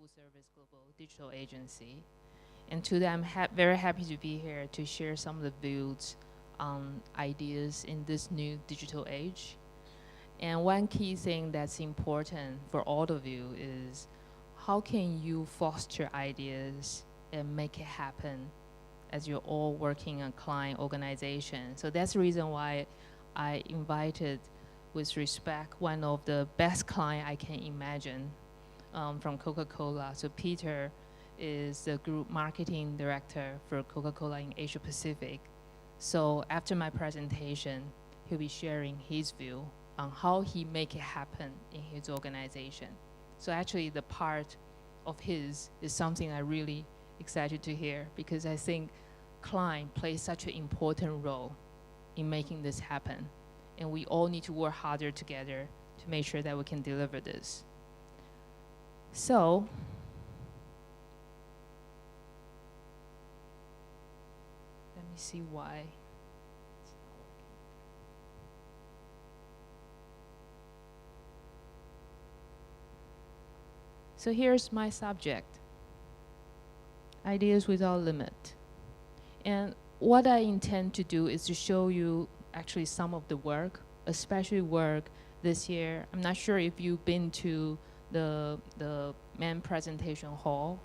full-service global digital agency. And today I'm very happy to be here to share some of the views on ideas in this new digital age. And one key thing that's important for all of you is how can you foster ideas and make it happen as you're all working in a client organization. So that's the reason why I invited, with respect, one of the best client I can imagine from Coca-Cola. So Peter is the group marketing director for Coca-Cola in Asia Pacific. So after my presentation, he'll be sharing his view on how he make it happen in his organization. So actually the part of his is something I really excited to hear, because I think client plays such an important role in making this happen. And we all need to work harder together to make sure that we can deliver this. So, let me see why. So here's my subject, ideas without limit. And what I intend to do is to show you actually some of the work, especially work this year. I'm not sure if you've been to the main presentation hall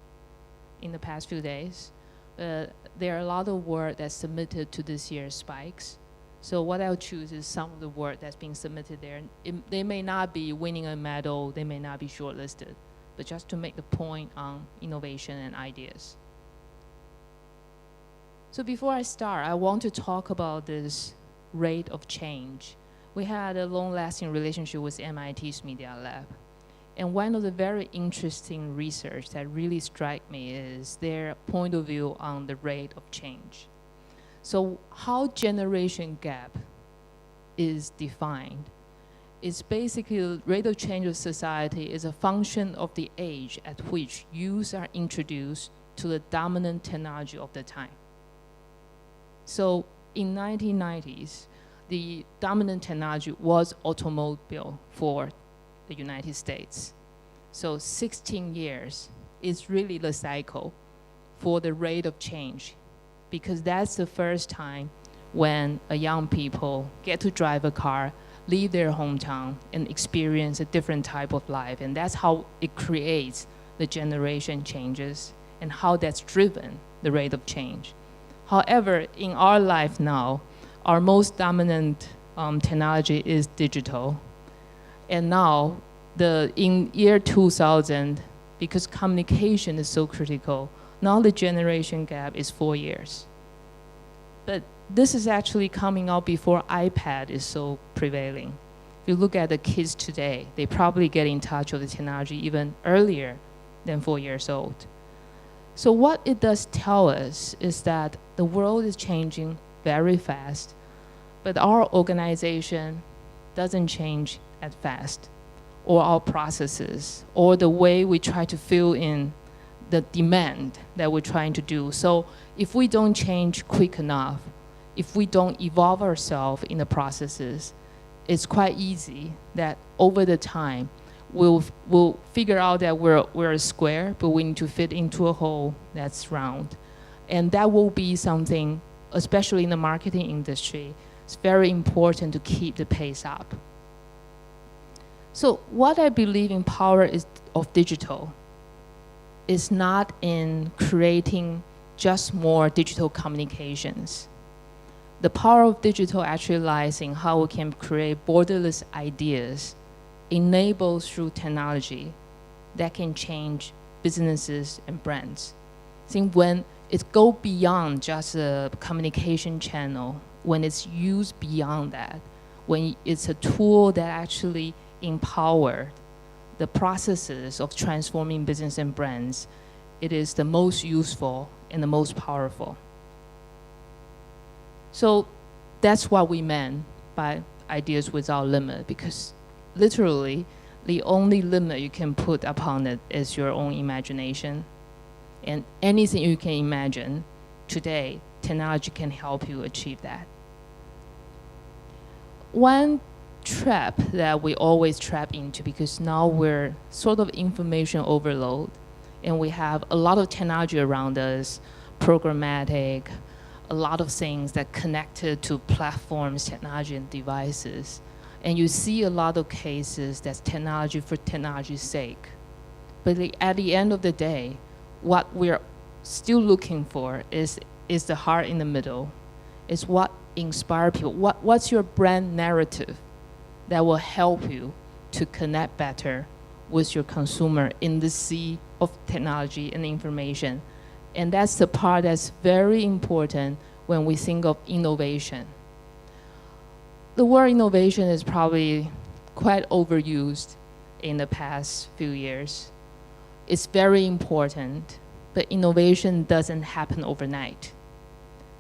in the past few days. There are a lot of work that's submitted to this year's spikes. So what I'll choose is some of the work that's being submitted there. They may not be winning a medal, they may not be shortlisted, but just to make the point on innovation and ideas. So before I start, I want to talk about this rate of change. We had a long-lasting relationship with MIT's Media Lab. And one of the very interesting research that really struck me is their point of view on the rate of change. So how generation gap is defined is basically the rate of change of society is a function of the age at which youths are introduced to the dominant technology of the time. So in 1990s, the dominant technology was automobile for the United States. So 16 years is really the cycle for the rate of change, because that's the first time when a young people get to drive a car, leave their hometown, and experience a different type of life. And that's how it creates the generation changes and how that's driven the rate of change. However, in our life now, our most dominant technology is digital. And now, in year 2000, because communication is so critical, now the generation gap is 4 years. But this is actually coming out before iPad is so prevailing. If you look at the kids today, they probably get in touch with the technology even earlier than 4 years old. So what it does tell us is that the world is changing very fast, but our organization doesn't change as fast, or our processes, or the way we try to fill in the demand that we're trying to do. So if we don't change quick enough, if we don't evolve ourselves in the processes, it's quite easy that over the time, we'll figure out that we're a square, but we need to fit into a hole that's round. And that will be something, especially in the marketing industry, it's very important to keep the pace up. So what I believe in power of digital is not in creating just more digital communications. The power of digital actually lies in how we can create borderless ideas enabled through technology that can change businesses and brands. I think when it goes beyond just a communication channel, when it's used beyond that, when it's a tool that actually empowers the processes of transforming business and brands, it is the most useful and the most powerful. So that's what we meant by ideas without limit, because literally, the only limit you can put upon it is your own imagination. And anything you can imagine, today, technology can help you achieve that. One trap that we always trap into, because now we're sort of information overload, and we have a lot of technology around us, programmatic, a lot of things that connected to platforms, technology, and devices. And you see a lot of cases that's technology for technology's sake. But at the end of the day, what we're still looking for is the heart in the middle. It's what inspires people. What's your brand narrative that will help you to connect better with your consumer in the sea of technology and information? And that's the part that's very important when we think of innovation. The word innovation is probably quite overused in the past few years. It's very important, but innovation doesn't happen overnight.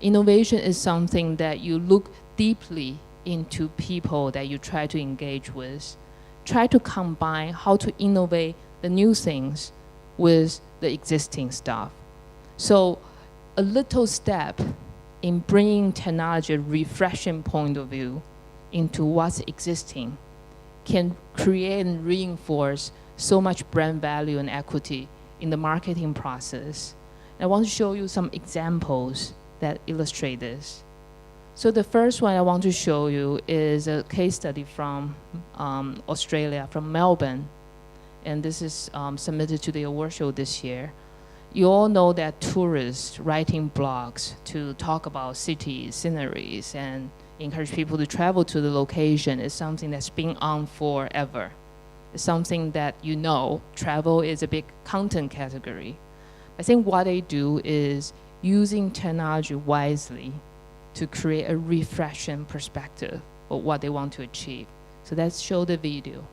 Innovation is something that you look deeply into people that you try to engage with, try to combine how to innovate the new things with the existing stuff. So a little step in bringing technology, a refreshing point of view into what's existing can create and reinforce so much brand value and equity in the marketing process. And I want to show you some examples that illustrate this. So the first one I want to show you is a case study from Australia, from Melbourne. And this is submitted to the award show this year. You all know that tourists writing blogs to talk about cities, sceneries, and encourage people to travel to the location is something that's been on forever. It's something that you know, travel is a big content category. I think what they do is using technology wisely to create a refreshing perspective of what they want to achieve. So let's show the video.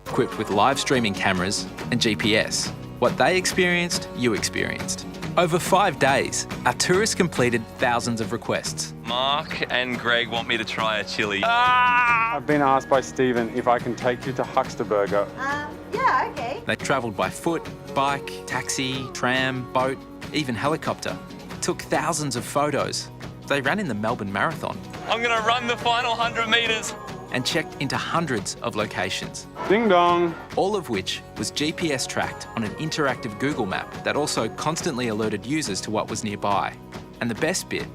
Equipped with live streaming cameras and GPS. What they experienced, you experienced. Over 5 days, our tourists completed thousands of requests. Mark and Greg want me to try a chili. I've been asked by Stephen if I can take you to Huckster Burger. Yeah, okay. They travelled by foot, bike, taxi, tram, boat, even helicopter. Took thousands of photos. They ran in the Melbourne Marathon. I'm going to run the final 100 metres. And checked into hundreds of locations. Ding dong. All of which was GPS tracked on an interactive Google map that also constantly alerted users to what was nearby. And the best bit,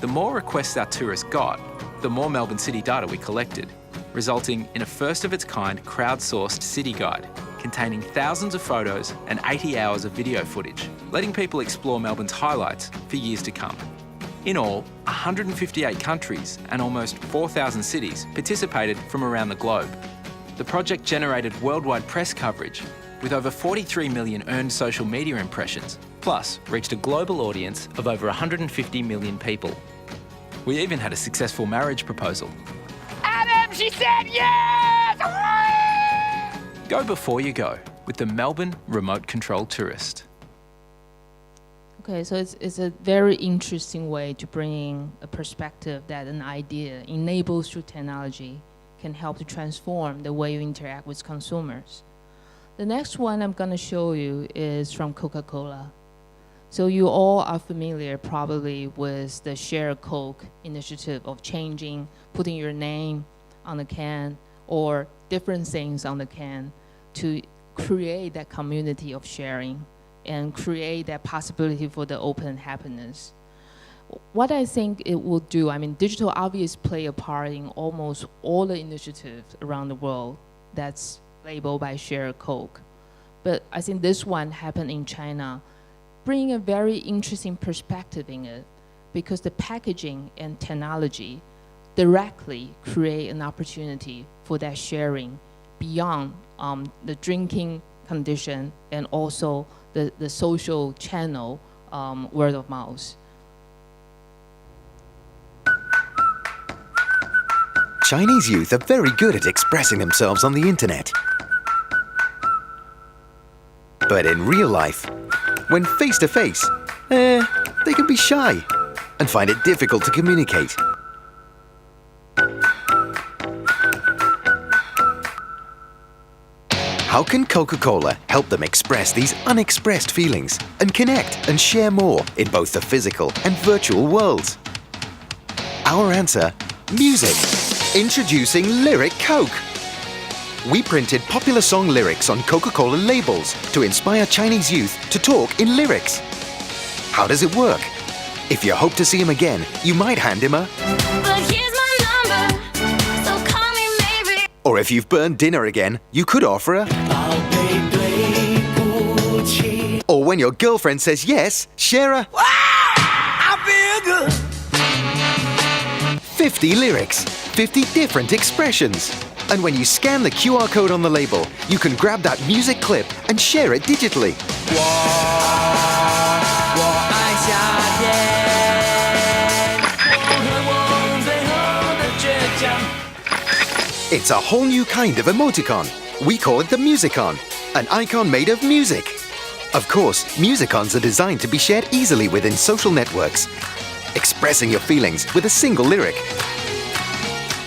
the more requests our tourists got, the more Melbourne city data we collected, resulting in a first of its kind crowdsourced city guide containing thousands of photos and 80 hours of video footage, letting people explore Melbourne's highlights for years to come. In all, 158 countries and almost 4,000 cities participated from around the globe. The project generated worldwide press coverage, with over 43 million earned social media impressions, plus reached a global audience of over 150 million people. We even had a successful marriage proposal. Adam, she said yes! Go before you go with the Melbourne Remote Control Tourist. Okay, so it's a very interesting way to bring in a perspective that an idea enables through technology can help to transform the way you interact with consumers. The next one I'm going to show you is from Coca-Cola. So you all are familiar probably with the Share a Coke initiative of changing, putting your name on the can or different things on the can to create that community of sharing and create that possibility for the open happiness. What I think it will do, I mean, digital obviously play a part in almost all the initiatives around the world that's labeled by Share a Coke. But I think this one happened in China, bringing a very interesting perspective in it, because the packaging and technology directly create an opportunity for that sharing beyond the drinking condition and also the social channel, word of mouth. Chinese youth are very good at expressing themselves on the internet. But in real life, when face to face, they can be shy and find it difficult to communicate. How can Coca-Cola help them express these unexpressed feelings and connect and share more in both the physical and virtual worlds? Our answer: music. Introducing Lyric Coke. We printed popular song lyrics on Coca-Cola labels to inspire Chinese youth to talk in lyrics. How does it work? If you hope to see him again, you might hand him a... But here's my number, so call me maybe. Or if you've burned dinner again, you could offer a... Or when your girlfriend says yes, share a... Wow, I feel good. 50 lyrics, 50 different expressions. And when you scan the QR code on the label, you can grab that music clip and share it digitally. It's a whole new kind of emoticon. We call it the Musicon, an icon made of music. Of course, Musicons are designed to be shared easily within social networks, expressing your feelings with a single lyric.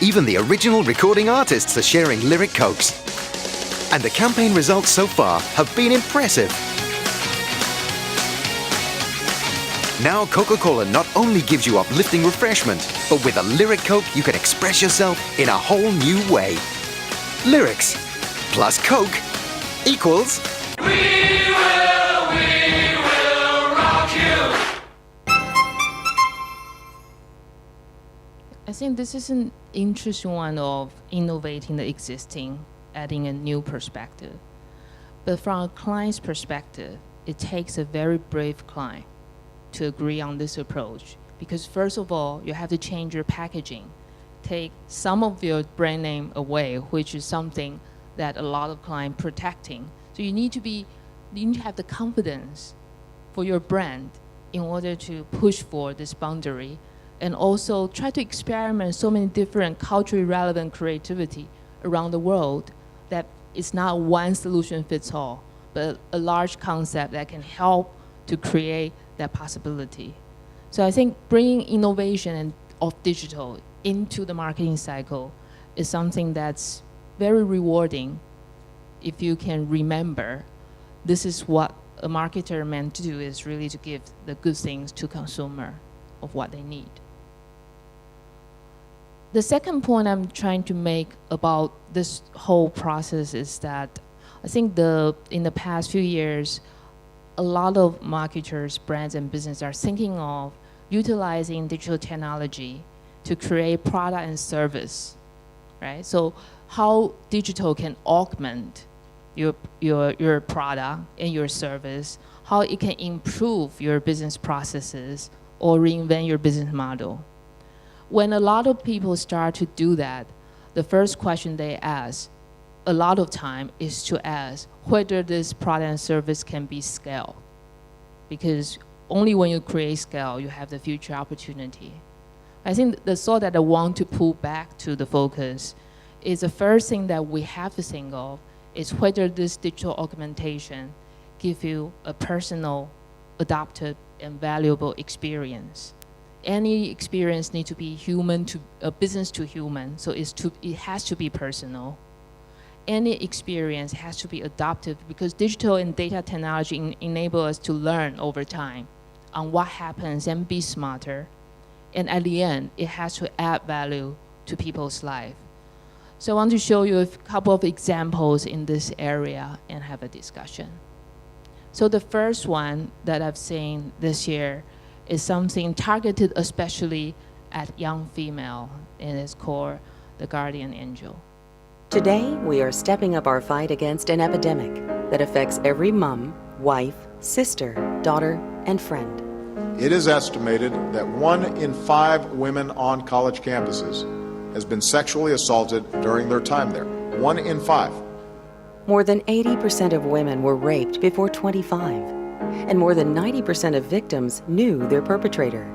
Even the original recording artists are sharing Lyric Cokes. And the campaign results so far have been impressive. Now Coca-Cola not only gives you uplifting refreshment, but with a Lyric Coke you can express yourself in a whole new way. Lyrics plus Coke equals... We will rock you. I think this is an interesting one of innovating the existing, adding a new perspective. But from a client's perspective, it takes a very brave client to agree on this approach. Because first of all, you have to change your packaging. Take some of your brand name away, which is something that a lot of clients protecting. So you need to have the confidence for your brand in order to push for this boundary, and also try to experiment so many different culturally relevant creativity around the world that it's not one solution fits all, but a large concept that can help to create that possibility. So I think bringing innovation of digital into the marketing cycle is something that's very rewarding if you can remember this is what a marketer meant to do, is really to give the good things to consumer of what they need. The second point I'm trying to make about this whole process is that I think in the past few years, a lot of marketers, brands, and businesses are thinking of utilizing digital technology to create product and service, right? So how digital can augment your product and your service, how it can improve your business processes or reinvent your business model. When a lot of people start to do that, the first question they ask a lot of time is to ask whether this product and service can be scaled. Because only when you create scale, you have the future opportunity. I think the thought that I want to pull back to the focus is the first thing that we have to think of is whether this digital augmentation gives you a personal, adapted, and valuable experience. Any experience needs to be human to business to human, so it has to be personal. Any experience has to be adaptive because digital and data technology enable us to learn over time on what happens and be smarter. And at the end, it has to add value to people's life. So I want to show you a couple of examples in this area and have a discussion. So the first one that I've seen this year is something targeted especially at young female, and it's called the Guardian Angel. Today, we are stepping up our fight against an epidemic that affects every mom, wife, sister, daughter, and friend. It is estimated that 1 in 5 women on college campuses has been sexually assaulted during their time there. 1 in 5. More than 80% of women were raped before 25, and more than 90% of victims knew their perpetrator.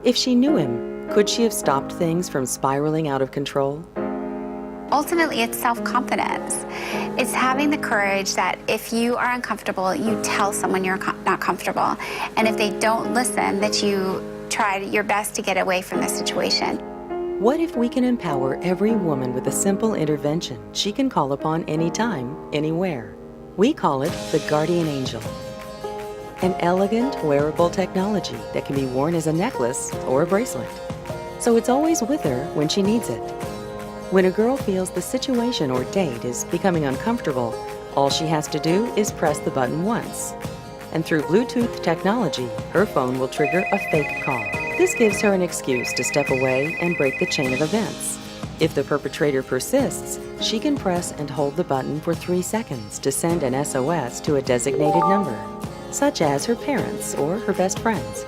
If she knew him, Could she have stopped things from spiraling out of control? Ultimately, it's self-confidence. It's having the courage that if you are uncomfortable, you tell someone you're not comfortable. And if they don't listen, that you try your best to get away from the situation. What if we can empower every woman with a simple intervention she can call upon anytime, anywhere? We call it the Guardian Angel. An elegant, wearable technology that can be worn as a necklace or a bracelet. So it's always with her when she needs it. When a girl feels the situation or date is becoming uncomfortable, all she has to do is press the button once. And through Bluetooth technology, her phone will trigger a fake call. This gives her an excuse to step away and break the chain of events. If the perpetrator persists, she can press and hold the button for 3 seconds to send an SOS to a designated number, such as her parents or her best friends.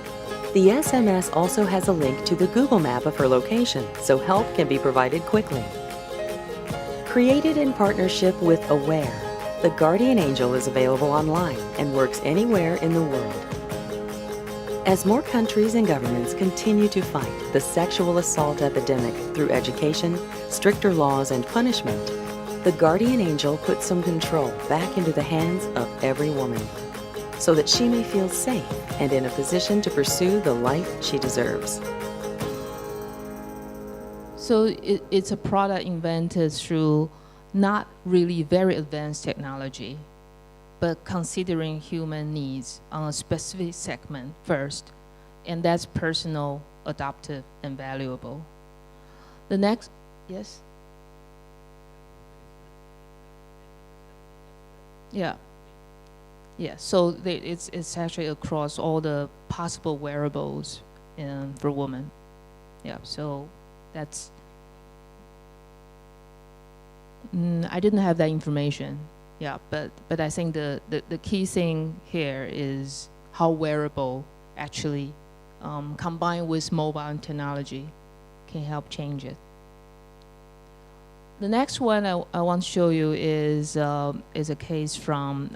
The SMS also has a link to the Google map of her location, so help can be provided quickly. Created in partnership with Aware, the Guardian Angel is available online and works anywhere in the world. As more countries and governments continue to fight the sexual assault epidemic through education, stricter laws, and punishment, the Guardian Angel puts some control back into the hands of every woman, so that she may feel safe and in a position to pursue the life she deserves. So it's a product invented through not really very advanced technology, but considering human needs on a specific segment first, and that's personal, adaptive, and valuable. The next, yes? Yeah. Yeah, so it's actually across all the possible wearables for women. Yeah, so that's, I didn't have that information. Yeah, but I think the key thing here is how wearable actually combined with mobile technology can help change it. The next one I want to show you is a case from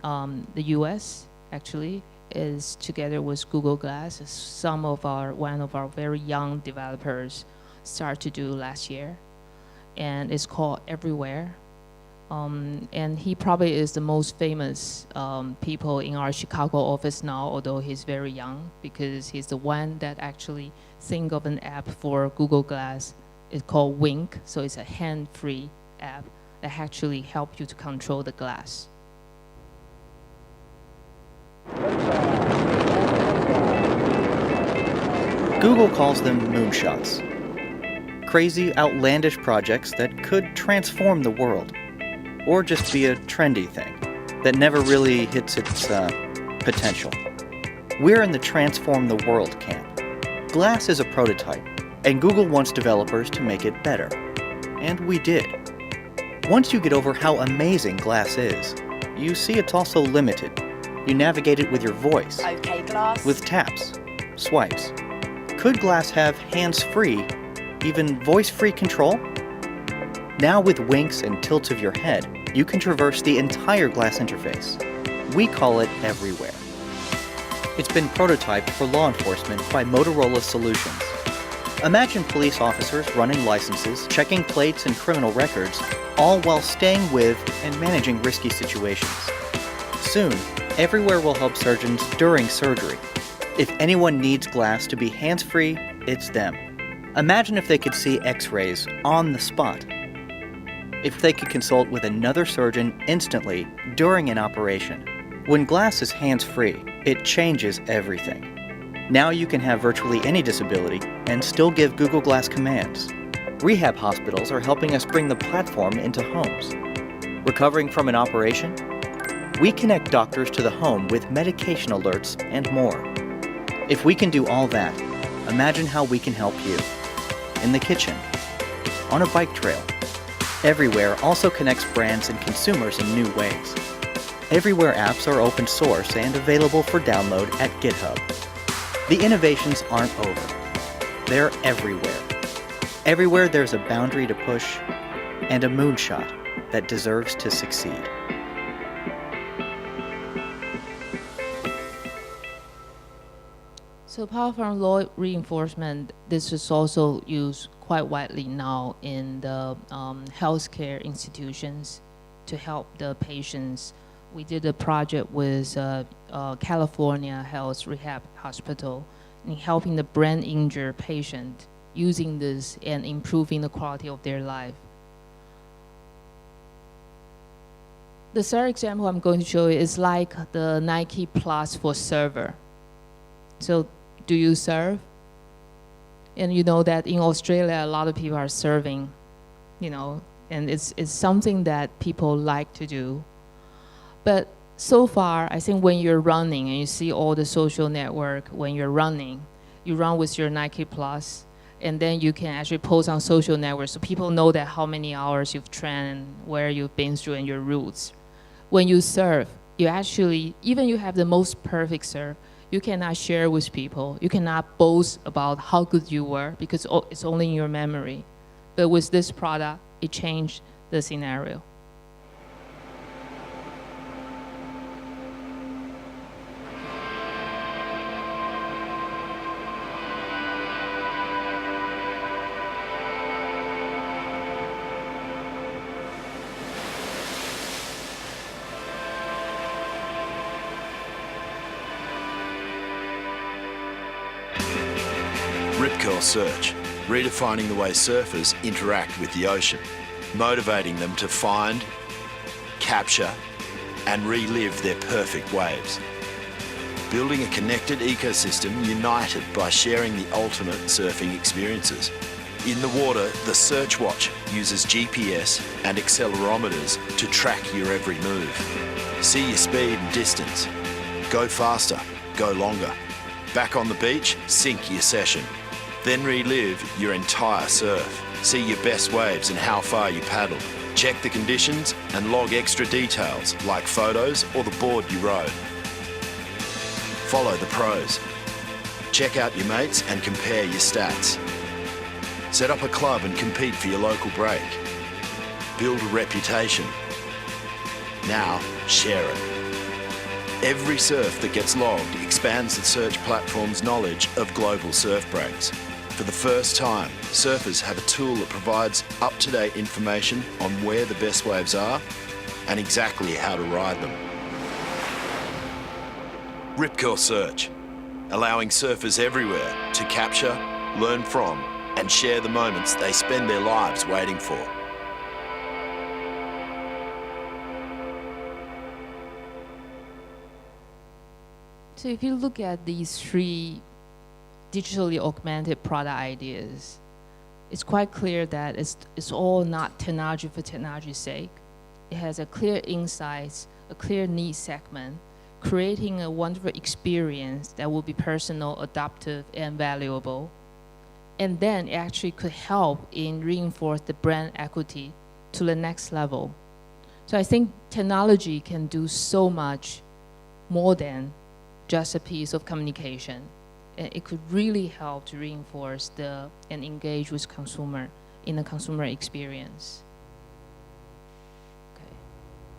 the U.S. Actually, is together with Google Glass. One of our very young developers started to do last year, and it's called Everywhere. And he probably is the most famous people in our Chicago office now, although he's very young, because he's the one that actually think of an app for Google Glass. It's called Wink, so it's a hand-free app that actually helps you to control the glass. Google calls them moonshots. Crazy, outlandish projects that could transform the world, or just be a trendy thing that never really hits its potential. We're in the Transform the World camp. Glass is a prototype, and Google wants developers to make it better. And we did. Once you get over how amazing glass is, you see it's also limited. You navigate it with your voice. Okay, glass. With taps, swipes. Could glass have hands-free, even voice-free control? Now with winks and tilts of your head, you can traverse the entire glass interface. We call it Everywhere. It's been prototyped for law enforcement by Motorola Solutions. Imagine police officers running licenses, checking plates and criminal records, all while staying with and managing risky situations. Soon, Everywhere will help surgeons during surgery. If anyone needs glass to be hands-free, it's them. Imagine if they could see X-rays on the spot. If they could consult with another surgeon instantly during an operation. When glass is hands-free, it changes everything. Now you can have virtually any disability and still give Google Glass commands. Rehab hospitals are helping us bring the platform into homes. Recovering from an operation? We connect doctors to the home with medication alerts and more. If we can do all that, imagine how we can help you. In the kitchen, on a bike trail. Everywhere also connects brands and consumers in new ways. Everywhere apps are open source and available for download at GitHub. The innovations aren't over. They're everywhere. Everywhere there's a boundary to push and a moonshot that deserves to succeed. So power from law reinforcement, this is also used quite widely now in the healthcare institutions to help the patients. We did a project with California Health Rehab Hospital in helping the brain injured patient using this and improving the quality of their life. The third example I'm going to show you is like the Nike Plus for server. So do you serve? And you know that in Australia, a lot of people are serving, you know, and it's something that people like to do. But so far, I think when you're running and you see all the social network, when you're running, you run with your Nike Plus, and then you can actually post on social networks so people know that how many hours you've trained, where you've been through, and your routes. When you serve, you actually, even you have the most perfect serve, you cannot share with people. You cannot boast about how good you were because it's only in your memory. But with this product, it changed the scenario. Rip Curl Search, redefining the way surfers interact with the ocean, motivating them to find, capture, and relive their perfect waves. Building a connected ecosystem united by sharing the ultimate surfing experiences. In the water, the Search Watch uses GPS and accelerometers to track your every move. See your speed and distance. Go faster, go longer. Back on the beach, sync your session. Then relive your entire surf. See your best waves and how far you paddled. Check the conditions and log extra details like photos or the board you rode. Follow the pros. Check out your mates and compare your stats. Set up a club and compete for your local break. Build a reputation. Now, share it. Every surf that gets logged expands the search platform's knowledge of global surf breaks. For the first time, surfers have a tool that provides up-to-date information on where the best waves are and exactly how to ride them. Rip Curl Search, allowing surfers everywhere to capture, learn from, and share the moments they spend their lives waiting for. So if you look at these three digitally augmented product ideas, it's quite clear that it's all not technology for technology's sake. It has a clear insights, a clear need segment, creating a wonderful experience that will be personal, adaptive, and valuable. And then it actually could help in reinforce the brand equity to the next level. So I think technology can do so much more than just a piece of communication. It could really help to reinforce and engage with consumer in the consumer experience. Okay.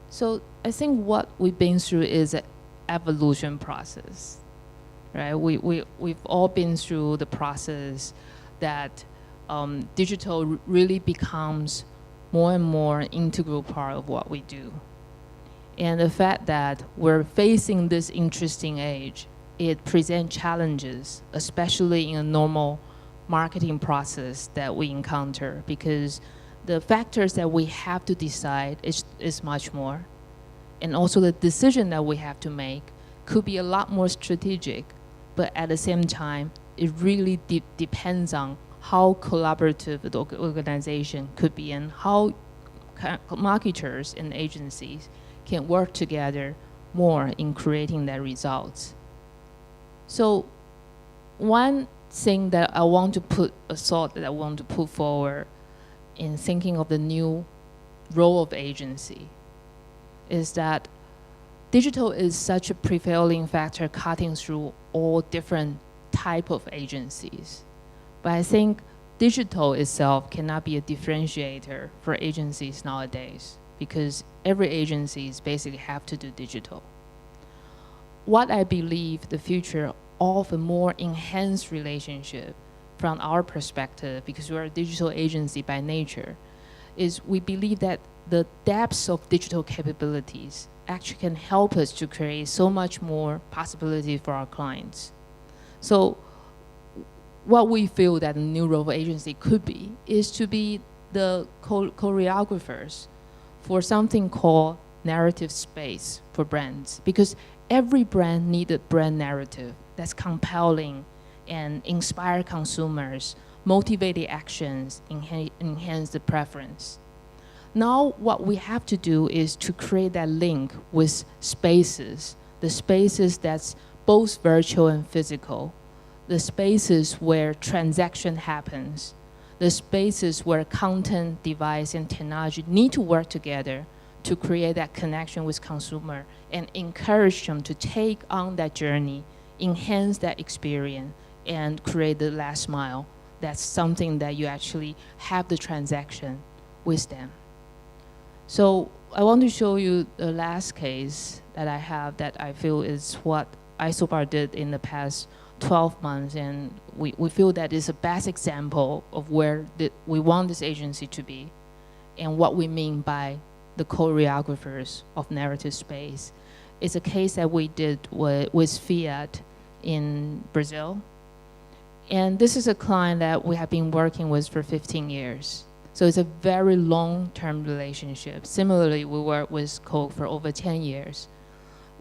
So I think what we've been through is an evolution process, right? We've all been through the process that digital really becomes more and more an integral part of what we do. And the fact that we're facing this interesting age, it presents challenges, especially in a normal marketing process that we encounter, because the factors that we have to decide is much more. And also the decision that we have to make could be a lot more strategic, but at the same time, it really depends on how collaborative the organization could be and how marketers and agencies can work together more in creating their results. So one thing that I want to put, a thought that I want to put forward in thinking of the new role of agency is that digital is such a prevailing factor cutting through all different type of agencies. But I think digital itself cannot be a differentiator for agencies nowadays because every agencies basically have to do digital. what I believe the future of a more enhanced relationship from our perspective, because we're a digital agency by nature, is we believe that the depths of digital capabilities actually can help us to create so much more possibility for our clients. So what we feel that the new role of agency could be is to be the choreographers for something called narrative space for brands, because every brand needs a brand narrative that's compelling and inspire consumers, motivate the actions, enhance the preference. Now what we have to do is to create that link with spaces, the spaces that's both virtual and physical, the spaces where transaction happens, the spaces where content, device, and technology need to work together to create that connection with consumer and encourage them to take on that journey, enhance that experience, and create the last mile. That's something that you actually have the transaction with them. So I want to show you the last case that I have that I feel is what Isobar did in the past 12 months, and we feel that is a best example of where we want this agency to be and what we mean by the choreographers of narrative space. It's a case that we did with Fiat in Brazil. And this is a client that we have been working with for 15 years. So it's a very long-term relationship. Similarly, we worked with Coke for over 10 years.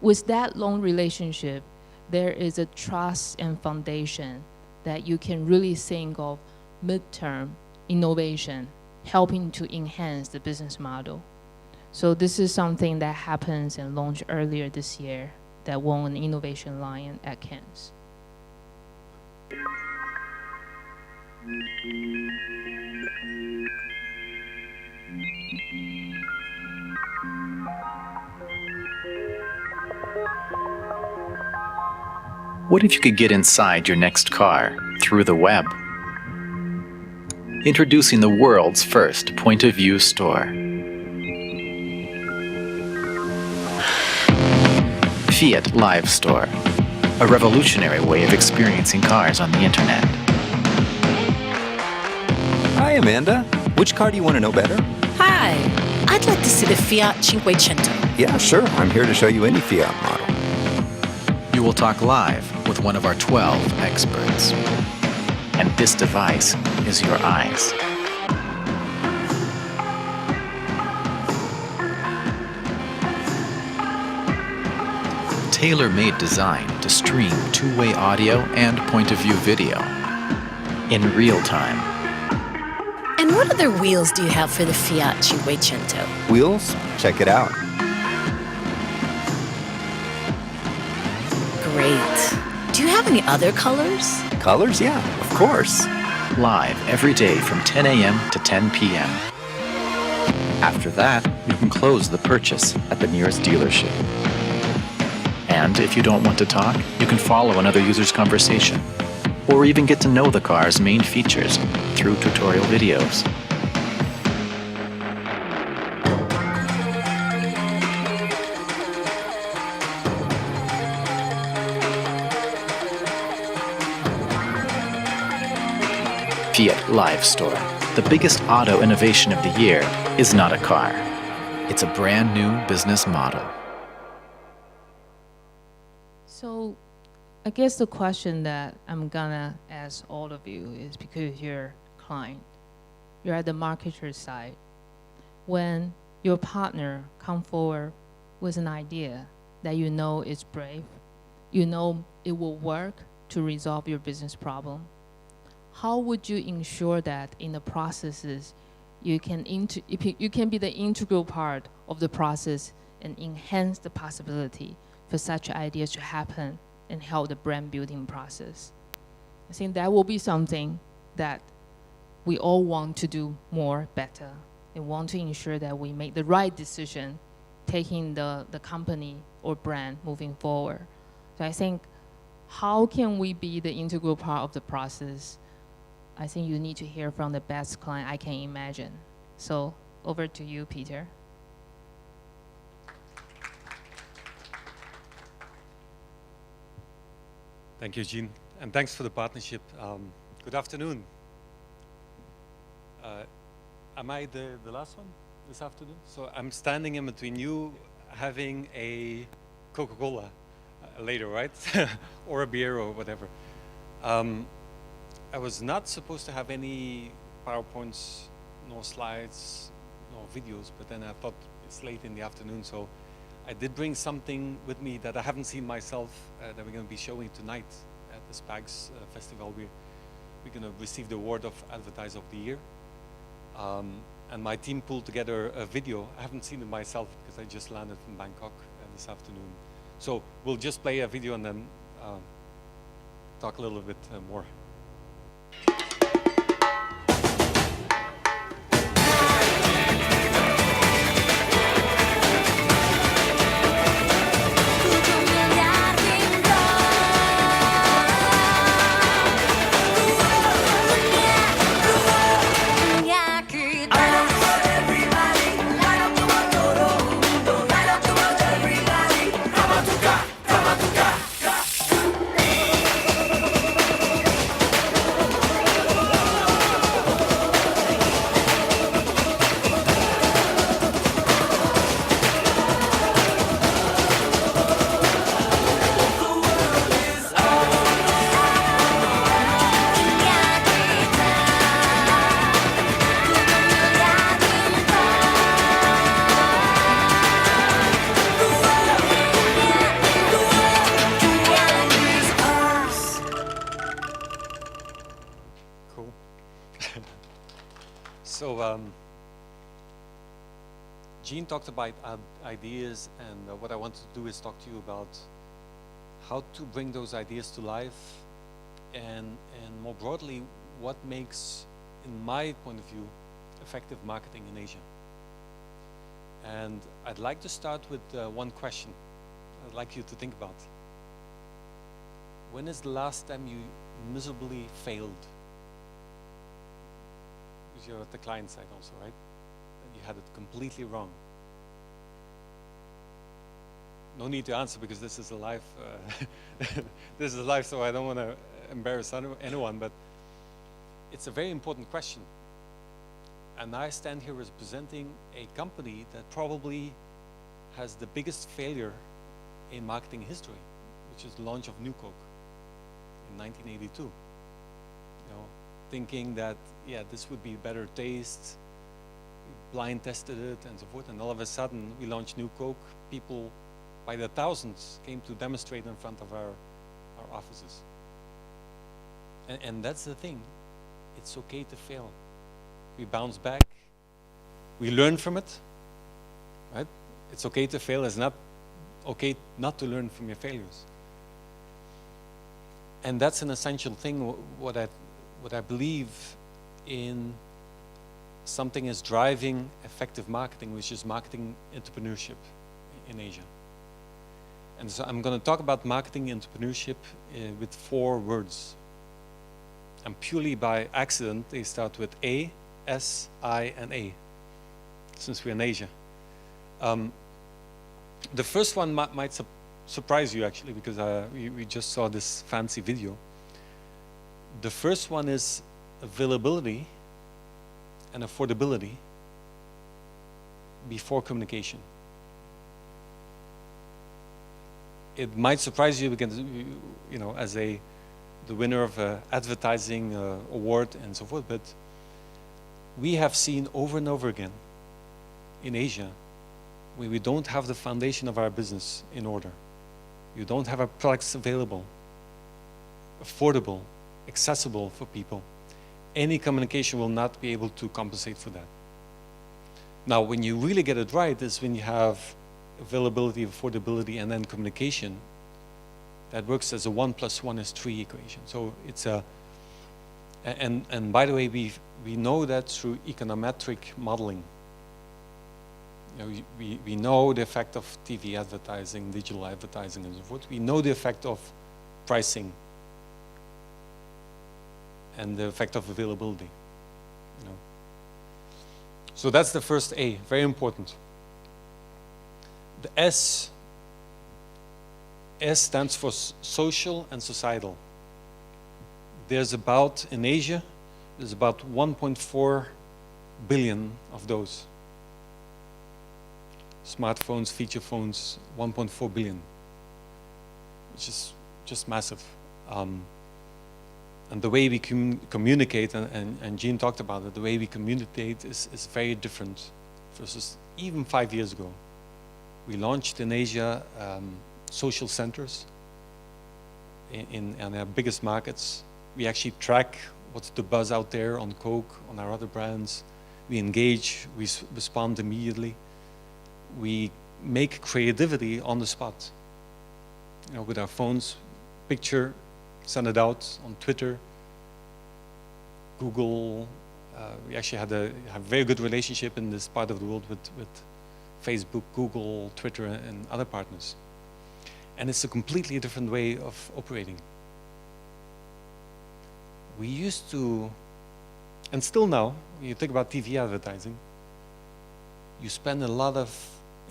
With that long relationship, there is a trust and foundation that you can really think of midterm innovation, helping to enhance the business model. So this is something that happens and launched earlier this year that won an Innovation Lion at Cannes. What if you could get inside your next car through the web? Introducing the world's first point-of-view store. Fiat Live Store, a revolutionary way of experiencing cars on the internet. Hi, Amanda. Which car do you want to know better? Hi. I'd like to see the Fiat Cinquecento. Yeah, sure. I'm here to show you any Fiat model. You will talk live with one of our 12 experts. And this device is your eyes. Tailor-made design to stream two-way audio and point-of-view video in real time. And what other wheels do you have for the Fiat Cinquecento? Wheels? Check it out. Great. Do you have any other colors? Colors? Yeah, of course. Live every day from 10 a.m. to 10 p.m. After that, you can close the purchase at the nearest dealership. And if you don't want to talk, you can follow another user's conversation, or even get to know the car's main features through tutorial videos. Fiat Live Store. The biggest auto innovation of the year is not a car. It's a brand new business model. So I guess the question that I'm gonna ask all of you is, because you're a client, you're at the marketer side. When your partner come forward with an idea that you know is brave, you know it will work to resolve your business problem, how would you ensure that in the processes you can be the integral part of the process and enhance the possibility for such ideas to happen and help the brand building process? I think that will be something that we all want to do more better and want to ensure that we make the right decision taking the company or brand moving forward. So I think, how can we be the integral part of the process? I think you need to hear from the best client I can imagine. So over to you, Peter. Thank you, Jean, and thanks for the partnership. Good afternoon. Am I the last one this afternoon? So I'm standing in between you having a Coca-Cola later, right? Or a beer or whatever. I was not supposed to have any PowerPoints, nor slides, nor videos, but then I thought it's late in the afternoon, so I did bring something with me that I haven't seen myself that we're going to be showing tonight at the SPAGS festival. We're going to receive the award of Advertiser of the Year. And my team pulled together a video. I haven't seen it myself because I just landed from Bangkok this afternoon. So we'll just play a video and then talk a little bit more. Jean talked about ideas, and what I want to do is talk to you about how to bring those ideas to life, and more broadly, what makes, in my point of view, effective marketing in Asia. And I'd like to start with one question I'd like you to think about. When is the last time you miserably failed? Because you're at the client side also, right? You had it completely wrong. No need to answer because this is a live, this is live, so I don't want to embarrass anyone, but it's a very important question. And I stand here representing a company that probably has the biggest failure in marketing history, which is the launch of New Coke in 1982. You know, thinking that, yeah, this would be better taste, blind tested it and so forth, and all of a sudden we launched New Coke. People by the thousands came to demonstrate in front of our offices. And that's the thing, it's okay to fail. We bounce back, we learn from it, right? It's okay to fail, it's not okay not to learn from your failures. And that's an essential thing, what I believe in. Something is driving effective marketing, which is marketing entrepreneurship in Asia. And so I'm going to talk about marketing entrepreneurship with 4 words. And purely by accident, they start with A, S, I, and A, since we're in Asia. The first one might surprise you, actually, because we just saw this fancy video. The first one is availability and affordability before communication. It might surprise you because, you know, as the winner of an advertising award and so forth, but we have seen over and over again in Asia where we don't have the foundation of our business in order. You don't have our products available, affordable, accessible for people. Any communication will not be able to compensate for that. Now, when you really get it right is when you have availability, affordability, and then communication. That works as a 1 + 1 = 3 equation. So it's a, and by the way, we know that through econometric modeling. You know, we know the effect of TV advertising, digital advertising, and so forth. We know the effect of pricing and the effect of availability. You know. So that's the first A, very important. The S S stands for social and societal. There's about, in Asia, there's about 1.4 billion of those. Smartphones, feature phones, 1.4 billion, which is just massive. And the way we communicate, and Jean talked about it, the way we communicate is very different versus even 5 years ago. We launched in Asia social centers in our biggest markets. We actually track what's the buzz out there on Coke, on our other brands. We engage, we respond immediately. We make creativity on the spot. You know, with our phones, picture, send it out on Twitter, Google. We actually have a very good relationship in this part of the world with Facebook, Google, Twitter, and other partners. And it's a completely different way of operating. We used to, and still now, when you think about TV advertising, you spend a lot of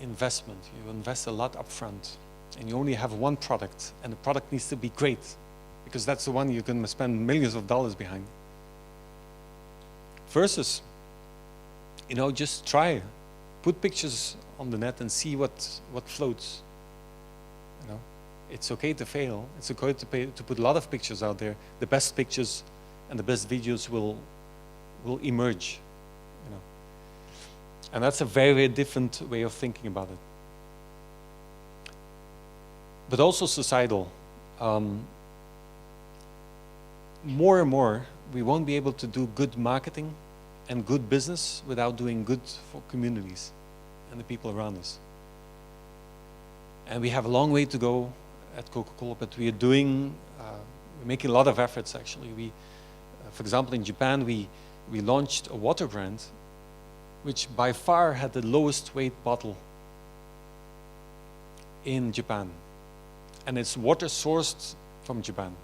investment. You invest a lot upfront, and you only have one product, and the product needs to be great, because that's the one you can spend millions of dollars behind. Versus, you know, just try, put pictures on the net and see what floats. You know, it's okay to fail. It's okay to put a lot of pictures out there. The best pictures and the best videos will emerge. You know, and that's a very, very different way of thinking about it. But also societal. More and more, we won't be able to do good marketing and good business without doing good for communities and the people around us. And we have a long way to go at Coca-Cola, but we are doing, we're making a lot of efforts actually. We, for example, in Japan, we launched a water brand which by far had the lowest weight bottle in Japan. And it's water sourced from Japan.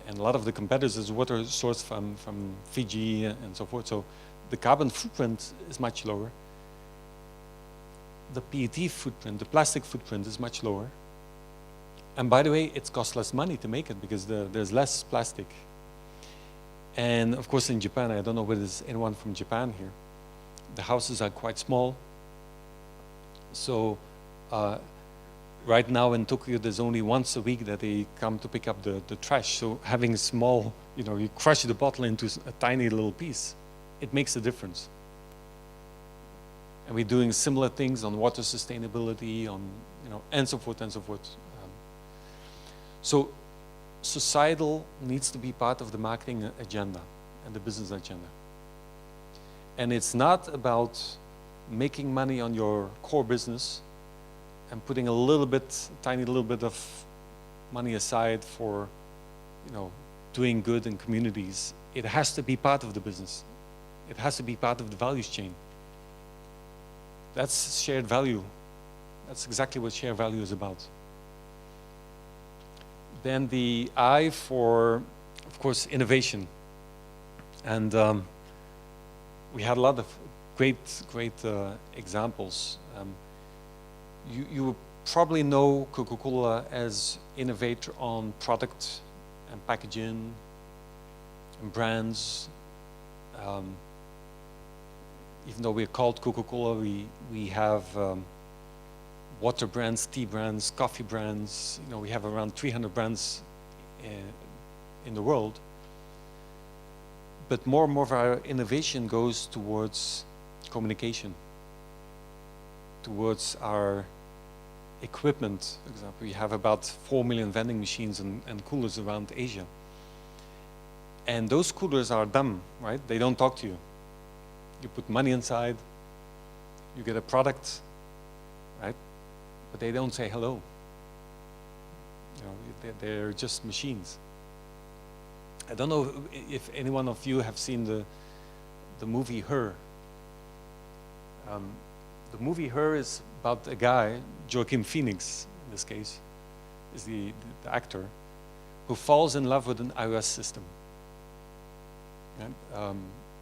And a lot of the competitors is water sourced from Fiji and so forth. So the carbon footprint is much lower. The PET footprint, the plastic footprint is much lower. And by the way, it costs less money to make it because there's less plastic. And of course in Japan, I don't know whether there's anyone from Japan here, the houses are quite small. So right now in Tokyo, there's only once a week that they come to pick up the trash. So having a small, you know, you crush the bottle into a tiny little piece, it makes a difference. And we're doing similar things on water sustainability, on, you know, and so forth and so forth. So societal needs to be part of the marketing agenda and the business agenda. And it's not about making money on your core business and putting a little bit, tiny little bit of money aside for, you know, doing good in communities. It has to be part of the business. It has to be part of the values chain. That's shared value. That's exactly what shared value is about. Then the I for, of course, innovation. And we had a lot of great examples. You probably know Coca-Cola as innovator on product and packaging and brands. Even though we're called Coca-Cola, we have water brands, tea brands, coffee brands. You know, we have around 300 brands in the world. But more and more of our innovation goes towards communication, towards our equipment. For example, we have about 4 million vending machines and coolers around Asia. And those coolers are dumb, right? They don't talk to you. You put money inside, you get a product, right? But they don't say hello. You know, they're just machines. I don't know if any one of you have seen the movie Her. The movie Her is about a guy, Joaquin Phoenix in this case, is the actor, who falls in love with an iOS system.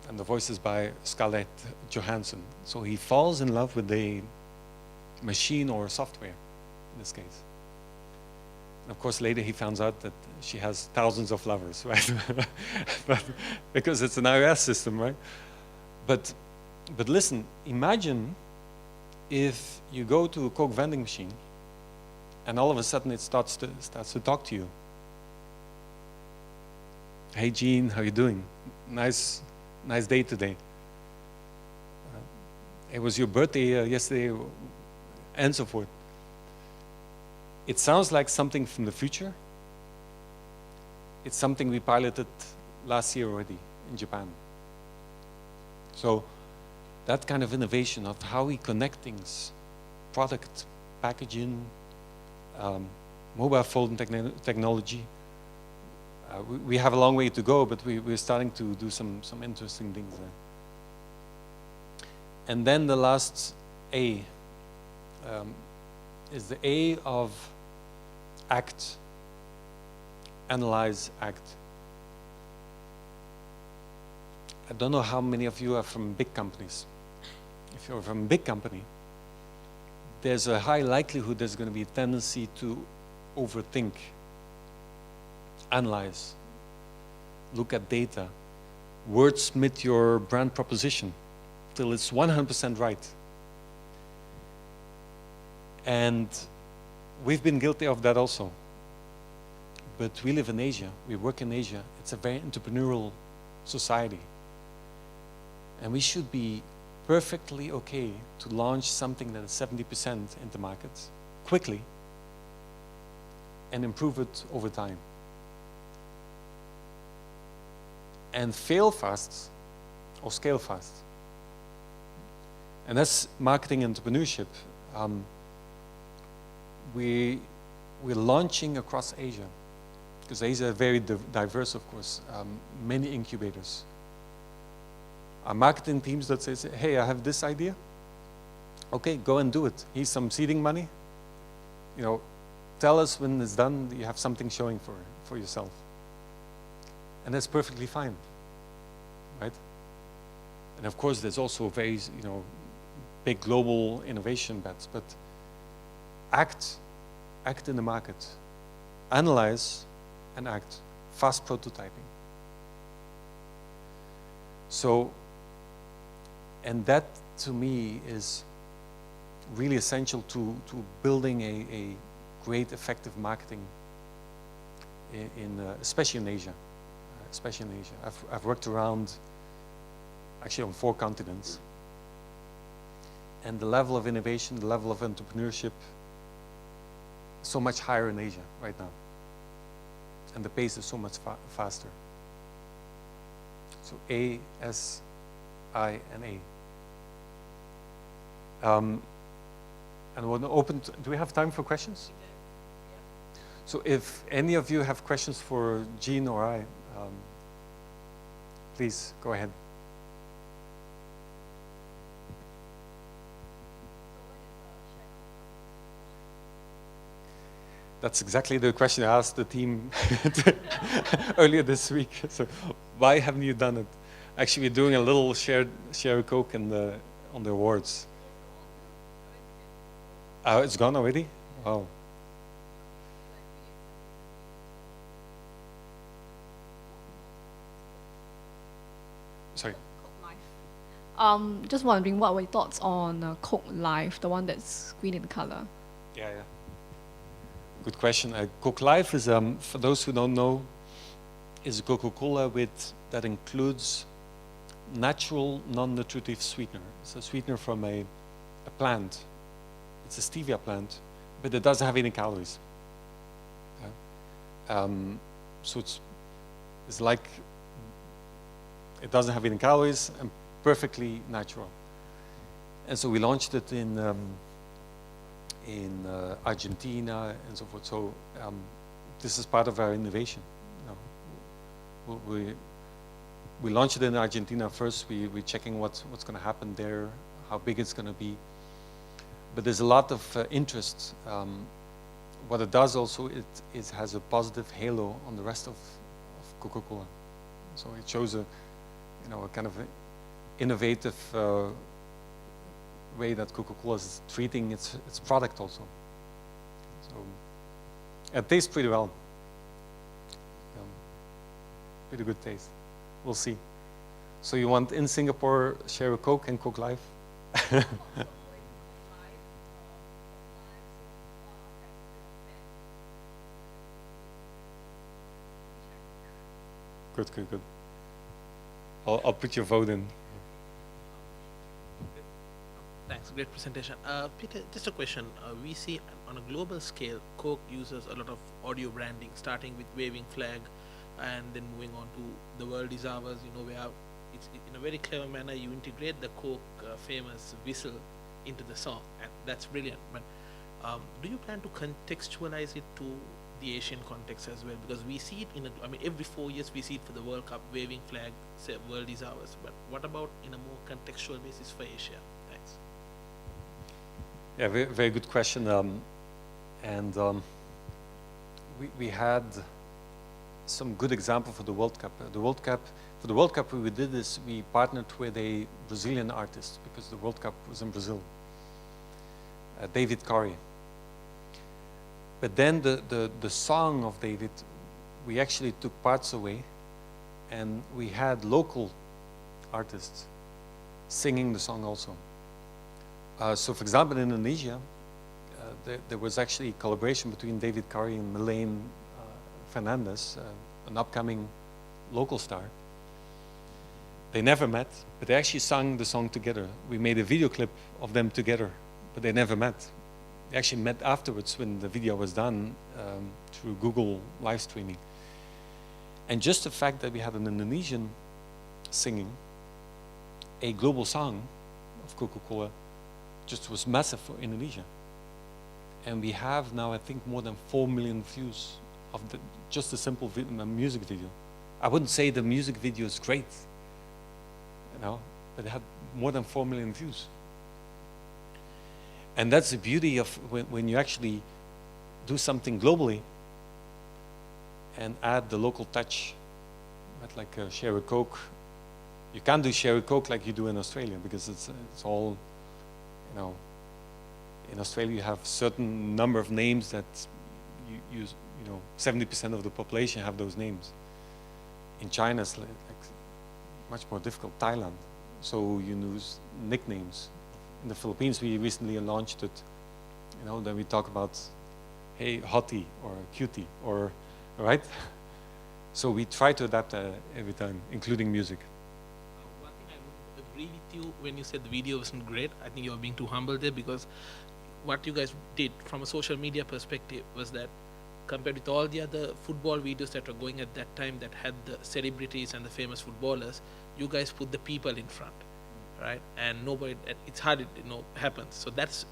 And the voice is by Scarlett Johansson. So he falls in love with a machine or software in this case. Of course, later he found out that she has thousands of lovers, right? But because it's an iOS system, right? But listen, imagine if you go to a Coke vending machine and all of a sudden it starts to talk to you. Hey Jean, how you doing? Nice day today. It was your birthday yesterday, and so forth. It sounds like something from the future. It's something we piloted last year already in Japan. So that kind of innovation of how we connect things, product, packaging, mobile phone technology, we have a long way to go, but we're starting to do some interesting things there. And then the last A is the A of act, analyze, act. I don't know how many of you are from big companies. If you're from a big company, there's a high likelihood there's going to be a tendency to overthink, analyze, look at data, wordsmith your brand proposition till it's 100% right. And we've been guilty of that also. But we live in Asia, we work in Asia. It's a very entrepreneurial society. And we should be perfectly okay to launch something that is 70% in the market quickly and improve it over time. And fail fast or scale fast. And that's marketing entrepreneurship. We're launching across Asia, because Asia is very diverse, of course, many incubators. Our marketing teams that say, hey, I have this idea. Okay, go and do it. Here's some seeding money. You know, tell us when it's done, you have something showing for yourself. And that's perfectly fine, right? And of course, there's also very, big global innovation bets, but act in the market, analyze and act, fast prototyping. So, and that to me is really essential to building a great effective marketing especially in Asia. I've worked around actually on 4 continents. And the level of innovation, the level of entrepreneurship is so much higher in Asia right now. And the pace is so much faster. So A, S, I, and A. And we'll open, do we have time for questions? So if any of you have questions for Jean or I, please go ahead. That's exactly the question I asked the team earlier this week. So why haven't you done it? Actually, we're doing a little share Coke on the awards. Oh, it's gone already? Wow. Sorry. Just wondering, what were your thoughts on Coke Life, the one that's green in color? Yeah. Good question. Coke Life is, for those who don't know, is a Coca-Cola that includes natural, non-nutritive sweetener. It's a sweetener from a plant. It's a stevia plant, but it doesn't have any calories. So it's like it doesn't have any calories and perfectly natural. And so we launched it in Argentina and so forth. So this is part of our innovation. We launched it in Argentina first. We're checking what's going to happen there, how big it's going to be. But there's a lot of interest. What it does also, it has a positive halo on the rest of Coca-Cola. So it shows a kind of innovative way that Coca-Cola is treating its product also. So It tastes pretty well. Pretty good taste. We'll see. So you want in Singapore share a Coke and Coke Live? Good, good, good. I'll put your vote in. Thanks, great presentation. Peter, just a question. We see on a global scale, Coke uses a lot of audio branding, starting with waving flag, and then moving on to the world is ours. You know, where it's in a very clever manner you integrate the Coke famous whistle into the song, and that's brilliant. But do you plan to contextualize it to the Asian context as well? Because we see it I mean, every 4 years we see it for the World Cup, waving flag, say world is ours. But what about in a more contextual basis for Asia? Thanks. Yeah, very, very good question. We had some good example for the World Cup. For the World Cup, we did this. We partnered with a Brazilian artist because the World Cup was in Brazil, David Corey. But then the song of David, we actually took parts away, and we had local artists singing the song also. So, for example, in Indonesia, there was actually collaboration between David Corey and Melaine Fernandez, an upcoming local star. They never met, but they actually sang the song together. We made a video clip of them together, but they never met. They actually met afterwards when the video was done through Google live streaming. And just the fact that we had an Indonesian singing a global song of Coca-Cola just was massive for Indonesia. And we have now, I think, more than 4 million views of just a simple music video. I wouldn't say the music video is great, you know, but it had more than 4 million views. And that's the beauty of when you actually do something globally and add the local touch, right? Like share a Coke. You can't do share a Coke like you do in Australia because it's all, you know, in Australia you have certain number of names that you use, you know, 70% of the population have those names. In China it's like much more difficult, Thailand. So you use nicknames. In the Philippines we recently launched it, you know, then we talk about, hey, hottie or cutie or, right? So we try to adapt every time, including music. One thing I would agree with you when you said the video wasn't great. I think you're being too humble there, because what you guys did from a social media perspective was that compared with all the other football videos that were going at that time that had the celebrities and the famous footballers, you guys put the people in front, right? And nobody, it's hard, you know, happens. So that's,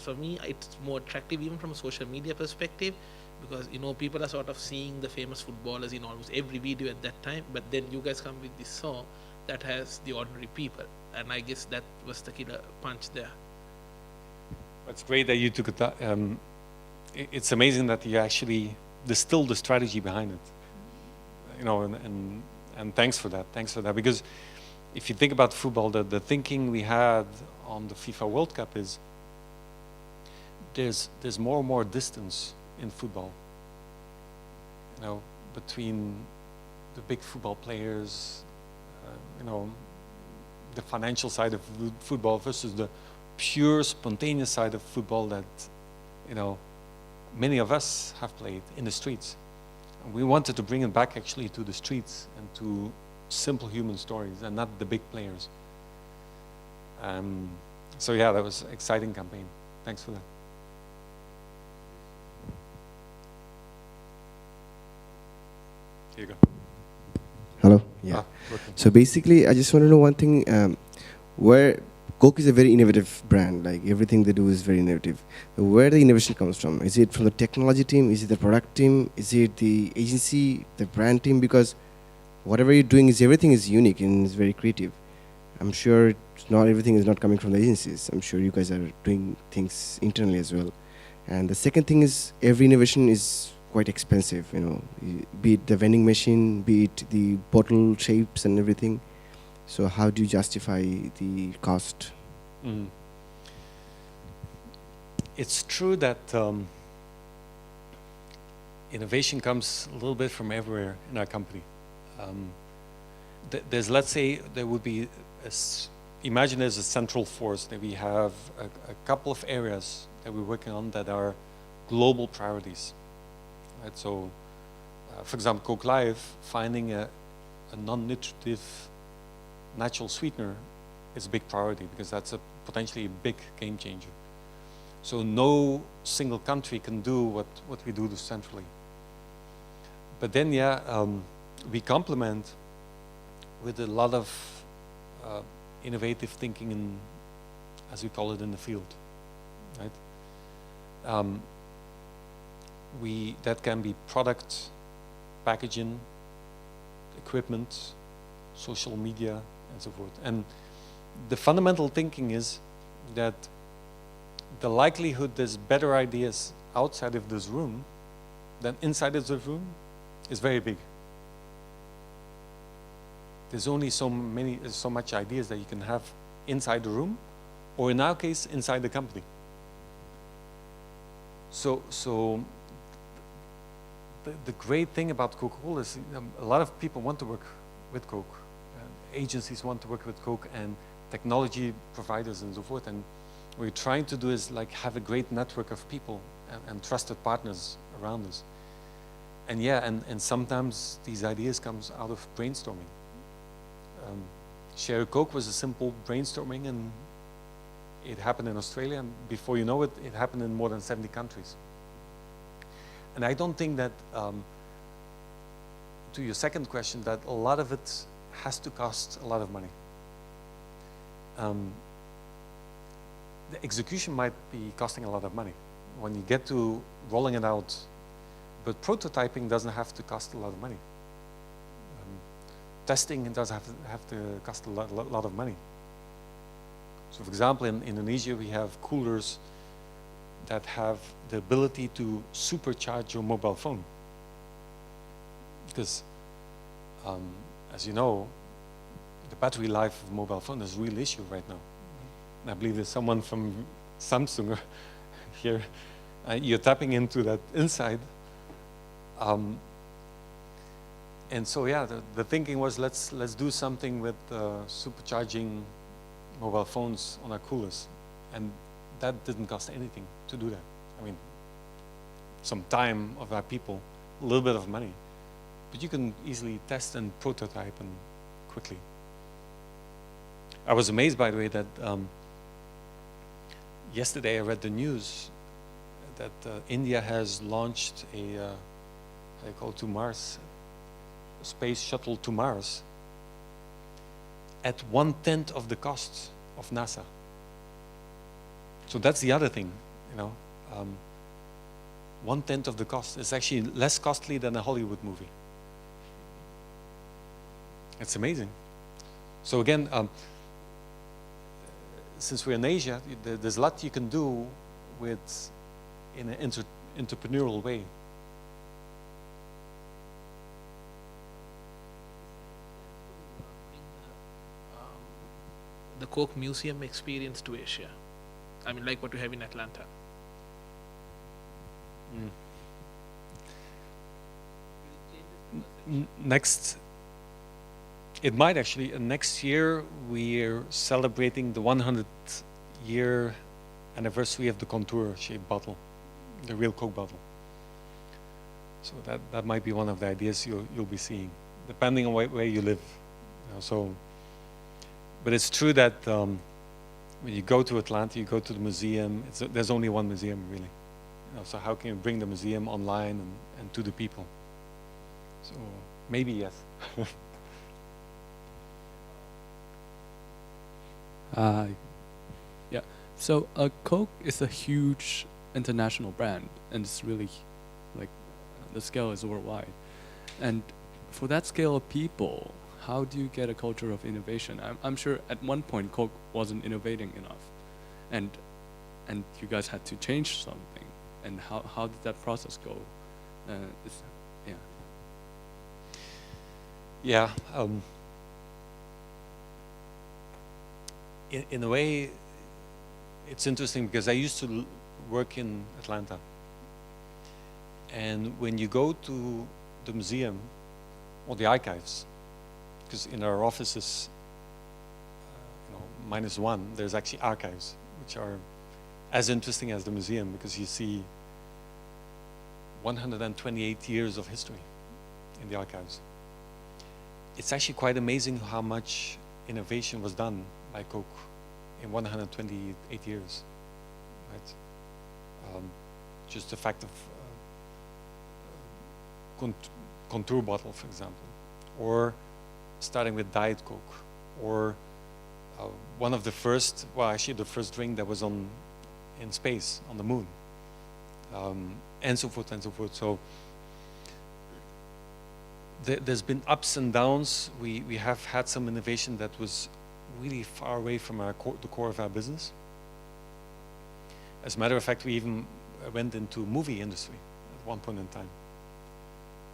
for me, it's more attractive even from a social media perspective, because, you know, people are sort of seeing the famous footballers in almost every video at that time, but then you guys come with this song that has the ordinary people. And I guess that was the killer punch there. It's great that you took it. It's amazing that you actually distilled the strategy behind it. You know, and thanks for that. Thanks for that. Because if you think about football, the thinking we had on the FIFA World Cup is there's more and more distance in football. You know, between the big football players, you know, the financial side of football versus the pure spontaneous side of football that, you know, many of us have played in the streets. And we wanted to bring it back actually to the streets and to simple human stories and not the big players. So yeah, that was an exciting campaign. Thanks for that. Here you go. Hello. Yeah. So basically, I just want to know one thing. Where Coke is a very innovative brand, like everything they do is very innovative. Where the innovation comes from? Is it from the technology team? Is it the product team? Is it the agency, the brand team? Because whatever you're doing is everything is unique and is very creative. I'm sure not everything is not coming from the agencies. I'm sure you guys are doing things internally as well. And the second thing is every innovation is quite expensive, you know, be it the vending machine, be it the bottle shapes and everything. So how do you justify the cost? It's true that innovation comes a little bit from everywhere in our company. There's, let's say, there would be, imagine there's a central force that we have a couple of areas that we're working on that are global priorities. Right? So, for example, Coke Live, finding a non-nutritive natural sweetener is a big priority because that's a potentially a big game changer. So no single country can do what we do centrally. But then, we complement with a lot of innovative thinking in, as we call it, in the field, right? That can be product, packaging, equipment, social media, and so forth. And the fundamental thinking is that the likelihood there's better ideas outside of this room than inside of the room is very big. There's only so much ideas that you can have inside the room, or in our case, inside the company. So the great thing about Coca-Cola is a lot of people want to work with Coke. Agencies want to work with Coke, and technology providers and so forth. And what we're trying to do is like have a great network of people and trusted partners around us. And and sometimes these ideas comes out of brainstorming. Share a Coke was a simple brainstorming, and it happened in Australia, and before you know it, it happened in more than 70 countries. And I don't think that, to your second question, that a lot of it has to cost a lot of money. The execution might be costing a lot of money when you get to rolling it out, but prototyping doesn't have to cost a lot of money. Testing does have to cost a lot of money. So for example, in Indonesia, we have coolers that have the ability to supercharge your mobile phone. Because, as you know, the battery life of a mobile phone is a real issue right now. And I believe there's someone from Samsung here. You're tapping into that inside. And so the thinking was let's do something with supercharging mobile phones on our coolers, and that didn't cost anything to do that. I mean, some time of our people, a little bit of money, but you can easily test and prototype and quickly. I was amazed, by the way, that yesterday I read the news that India has launched a how do you call it, to Mars, space shuttle to Mars at 1/10 of the cost of NASA. So that's the other thing, you know. 1/10 of the cost. It's actually less costly than a Hollywood movie. It's amazing. So again, since we're in Asia, there's a lot you can do with in an entrepreneurial way. The Coke Museum experience to Asia. I mean, like what you have in Atlanta. Next, it might actually, next year we're celebrating the 100th year anniversary of the contour-shaped bottle, the real Coke bottle. So that might be one of the ideas you'll be seeing, depending on where you live. You know, so. But it's true that when you go to Atlanta, you go to the museum, there's only one museum, really. You know, so how can you bring the museum online and to the people? So maybe yes. Yeah, so Coke is a huge international brand, and it's really, like, the scale is worldwide. And for that scale of people, how do you get a culture of innovation? I'm sure at one point Coke wasn't innovating enough, and you guys had to change something. And how did that process go? In a way, it's interesting because I used to work in Atlanta, And when you go to the museum or the archives, because in our offices, -1, there's actually archives, which are as interesting as the museum, because you see 128 years of history in the archives. It's actually quite amazing how much innovation was done by Coke in 128 years, right? Just the fact of contour bottle, for example, or starting with Diet Coke, or one of the first, well, actually the first drink that was in space, on the moon, and so forth and so forth. So there's been ups and downs. We have had some innovation that was really far away from the core of our business. As a matter of fact, we even went into movie industry at one point in time.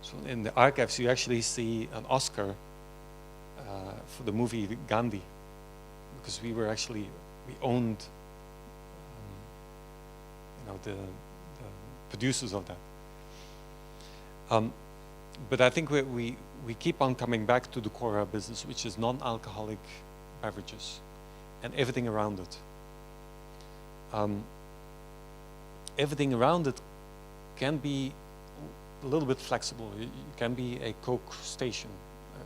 So in the archives, you actually see an Oscar for the movie Gandhi, because we owned the producers of that. But I think we keep on coming back to the core of our business, which is non-alcoholic beverages and everything around it. Everything around it can be a little bit flexible. It can be a Coke station,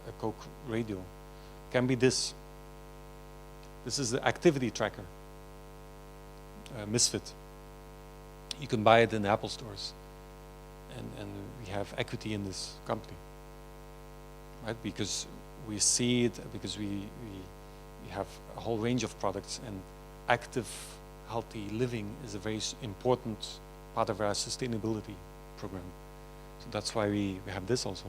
a Coke radio. It can be this. This is the activity tracker, Misfit. You can buy it in Apple stores, and we have equity in this company, right? Because we see it, because we have a whole range of products, and active, healthy living is a very important part of our sustainability program. So that's why we have this also.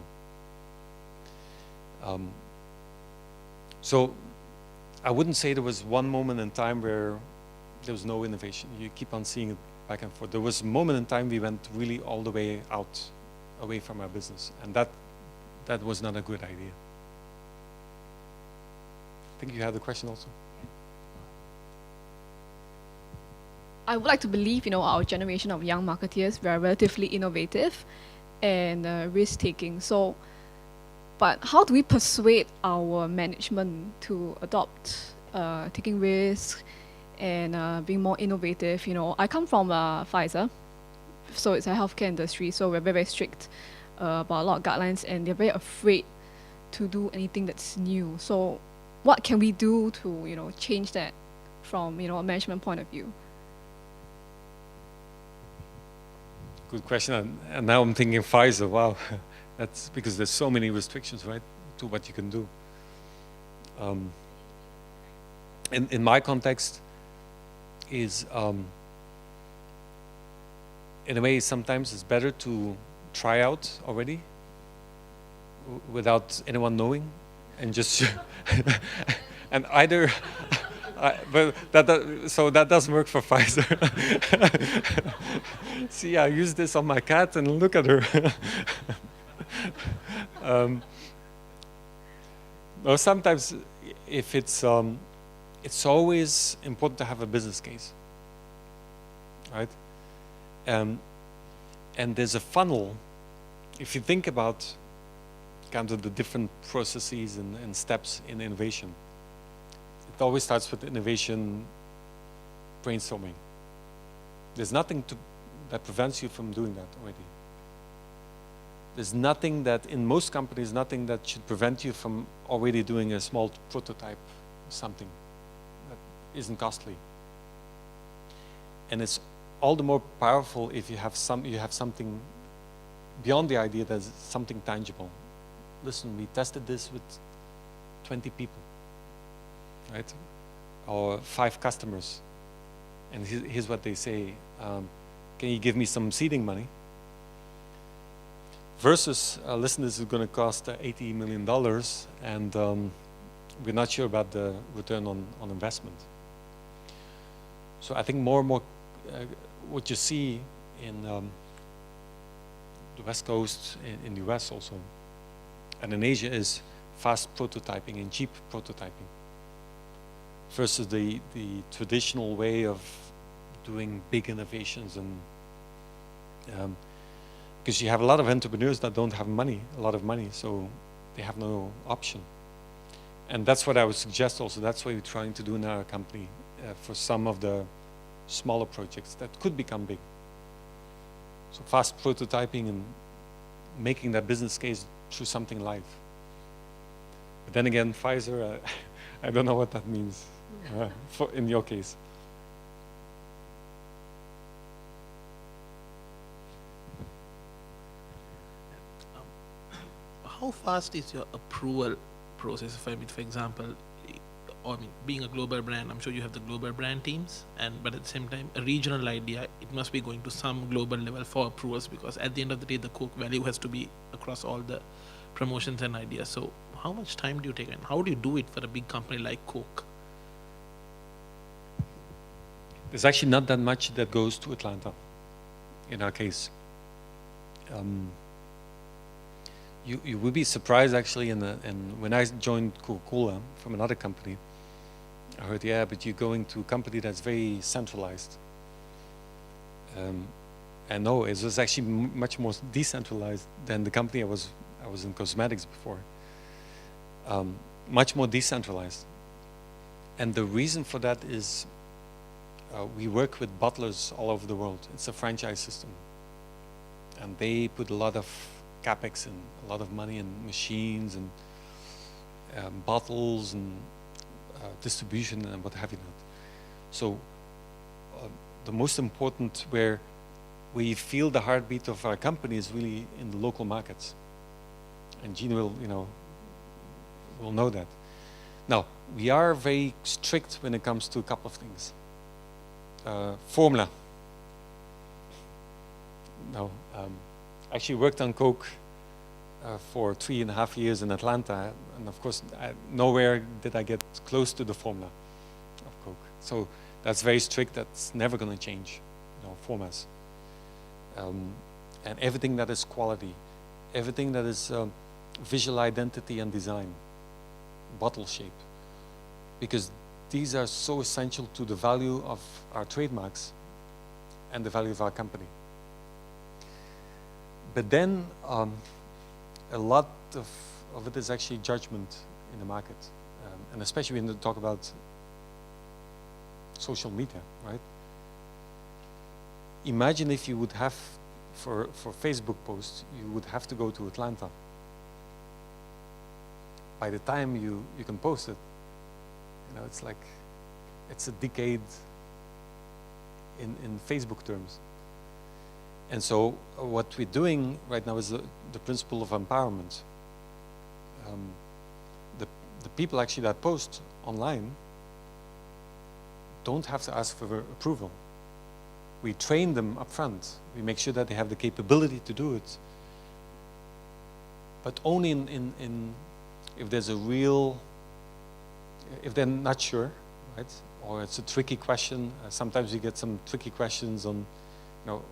So I wouldn't say there was one moment in time where there was no innovation. You keep on seeing it back and forth. There was a moment in time we went really all the way out, away from our business, and that was not a good idea. I think you had a question also. I would like to believe, our generation of young marketeers, we are relatively innovative and risk-taking. So, but how do we persuade our management to adopt taking risks and being more innovative? I come from Pfizer, so it's a healthcare industry, so we're very, very strict about a lot of guidelines, and they're very afraid to do anything that's new. So what can we do to, change that from, a management point of view? Good question. And now I'm thinking Pfizer, wow. That's because there's so many restrictions, right, to what you can do. In my context is, in a way, sometimes it's better to try out already without anyone knowing, and just, and either, but so that doesn't work for Pfizer. See, I use this on my cat and look at her. Well, sometimes if it's always important to have a business case, right? And there's a funnel. If you think about kind of the different processes and steps in innovation, it always starts with innovation brainstorming. There's nothing that prevents you from doing that already. There's nothing that, in most companies, nothing that should prevent you from already doing a small prototype of something that isn't costly. And it's all the more powerful if you have something beyond the idea that's something tangible. Listen, we tested this with 20 people, right? Or 5 customers. And here's what they say, can you give me some seeding money? Versus, listen, this is going to cost $80 million, and we're not sure about the return on investment. So I think more and more what you see in the West Coast, in the US also, and in Asia, is fast prototyping and cheap prototyping versus the traditional way of doing big innovations. And because you have a lot of entrepreneurs that don't have money, a lot of money, so they have no option. And that's what I would suggest also. That's what we're trying to do in our company for some of the smaller projects that could become big. So fast prototyping and making that business case through something live. But then again, Pfizer, I don't know what that means in your case. How fast is your approval process? If I mean, for example, being a global brand, I'm sure you have the global brand teams, but at the same time, a regional idea, it must be going to some global level for approvals, because at the end of the day, the Coke value has to be across all the promotions and ideas. So how much time do you take, and how do you do it for a big company like Coke? There's actually not that much that goes to Atlanta in our case. You would be surprised actually, and when I joined Coca-Cola from another company, I heard, yeah, but you're going to a company that's very centralized. And no, it was actually much more decentralized than the company I was in cosmetics before. Much more decentralized. And the reason for that is we work with bottlers all over the world. It's a franchise system. And they put a lot of capex and a lot of money in machines and bottles and distribution and what have you not. So the most important where we feel the heartbeat of our company is really in the local markets. And Jean will know that. Now, we are very strict when it comes to a couple of things. Formula. No, actually worked on Coke for 3.5 years in Atlanta, and of course nowhere did I get close to the formula of Coke. So that's very strict. That's never going to change, formulas. And everything that is quality, everything that is visual identity and design, bottle shape, because these are so essential to the value of our trademarks and the value of our company. But then a lot of it is actually judgment in the market, and especially when you talk about social media, right? Imagine if you would have, for Facebook posts, you would have to go to Atlanta. By the time you can post it, it's like, it's a decade in Facebook terms. And so what we're doing right now is the principle of empowerment. The people actually that post online don't have to ask for approval. We train them up front. We make sure that they have the capability to do it. But only if there's a real, if they're not sure, right? Or it's a tricky question. Sometimes we get some tricky questions on,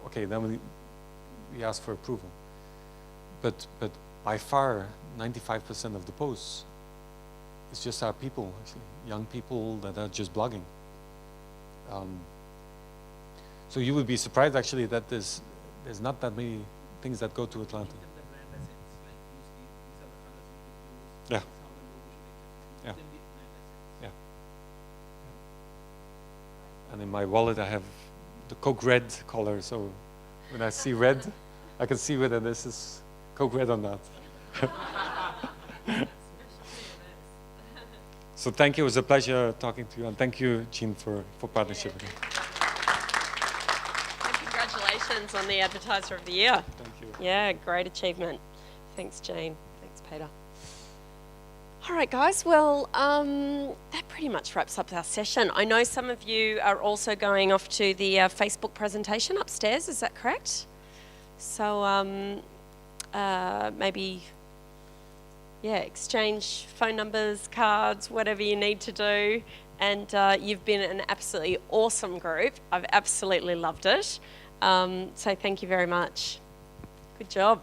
okay, then we ask for approval. But by far, 95% of the posts, it's just our people, actually, young people that are just blogging. So you would be surprised, actually, that there's not that many things that go to Atlanta. Yeah. Yeah. Yeah. And in my wallet, I have the Coke Red color, so when I see red, I can see whether this is Coke Red or not. So thank you. It was a pleasure talking to you, and thank you, Jean, for partnership. And congratulations on the Advertiser of the Year. Thank you. Yeah, great achievement. Thanks, Jean. Thanks, Peter. All right, guys. Well, that pretty much wraps up our session. I know some of you are also going off to the Facebook presentation upstairs. Is that correct? So maybe, yeah, exchange phone numbers, cards, whatever you need to do. And you've been an absolutely awesome group. I've absolutely loved it. So thank you very much. Good job.